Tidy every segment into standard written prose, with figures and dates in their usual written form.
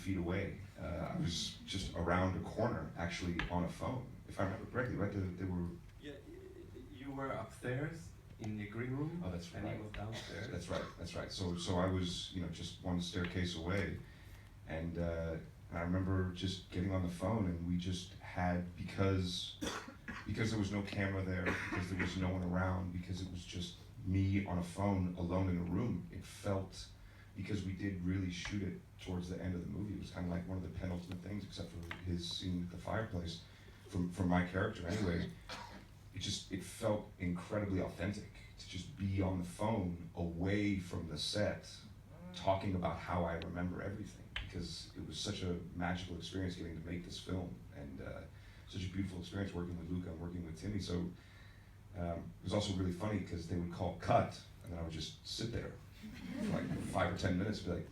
feet away. I was just around a corner, actually on a phone, if I remember correctly, right? They were. Yeah, you were upstairs in the green room. Oh, that's and right. he was downstairs. That's right. That's right. So I was, just one staircase away, and I remember just getting on the phone, and we just had because there was no camera there, because there was no one around, because it was just me on a phone alone in a room. It felt, because we did really shoot it towards the end of the movie. It was kind of like one of the penultimate things, except for his scene at the fireplace. From my character, anyway, it felt incredibly authentic to just be on the phone away from the set, talking about how I remember everything, because it was such a magical experience getting to make this film, and such a beautiful experience working with Luca and working with Timmy. So it was also really funny because they would call cut, and then I would just sit there for like 5 or 10 minutes, be like,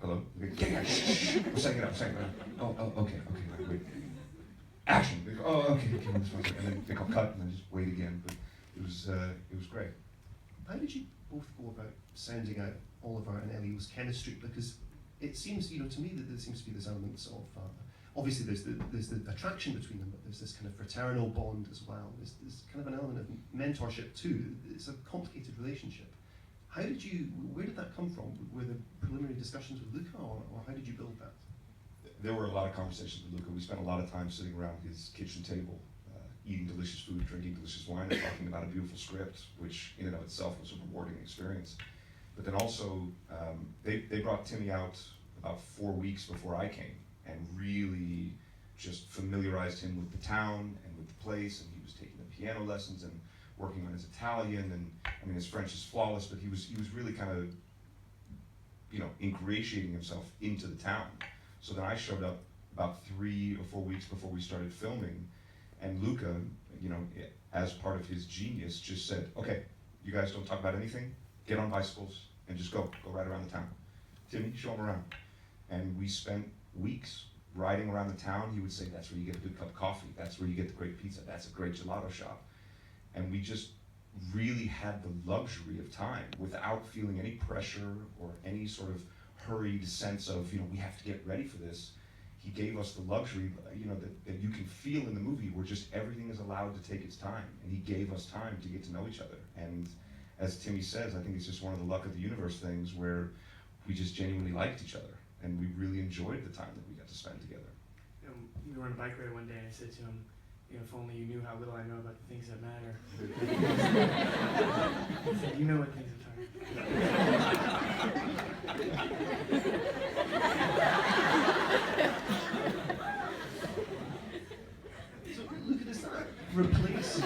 hello? Yeah, shh, I'm setting it up. Oh, okay, wait. Action. They go, oh, okay, this one's and then they call cut, and then just wait again. But it was great. How did you both go about sounding out Oliver and Elio's chemistry? Because it seems, to me that there seems to be this element of, obviously there's the attraction between them, but there's this kind of fraternal bond as well. There's kind of an element of mentorship too. It's a complicated relationship. Where did that come from? Were there preliminary discussions with Luca, or how did you build that? There were a lot of conversations with Luca. We spent a lot of time sitting around his kitchen table, eating delicious food, drinking delicious wine, and talking about a beautiful script, which in and of itself was a rewarding experience. But then also, they brought Timmy out about 4 weeks before I came, and really just familiarized him with the town and with the place, and he was taking the piano lessons and working on his Italian, and I mean his French is flawless, but he was really kind of, ingratiating himself into the town. So then I showed up about 3 or 4 weeks before we started filming, and Luca, as part of his genius, just said, okay, you guys don't talk about anything, get on bicycles and just go right around the town. Timmy, show him around. And we spent weeks riding around the town. He would say, that's where you get a good cup of coffee, that's where you get the great pizza, that's a great gelato shop. And we just really had the luxury of time without feeling any pressure or any sort of hurried sense of, we have to get ready for this. He gave us the luxury, that you can feel in the movie where just everything is allowed to take its time. And he gave us time to get to know each other. And as Timmy says, I think it's just one of the luck of the universe things where we just genuinely liked each other. And we really enjoyed the time that we got to spend together. We were on a bike ride one day, and I said to him, if only you knew how little I know about the things that matter. He said, you know what things So, Luca, does that replace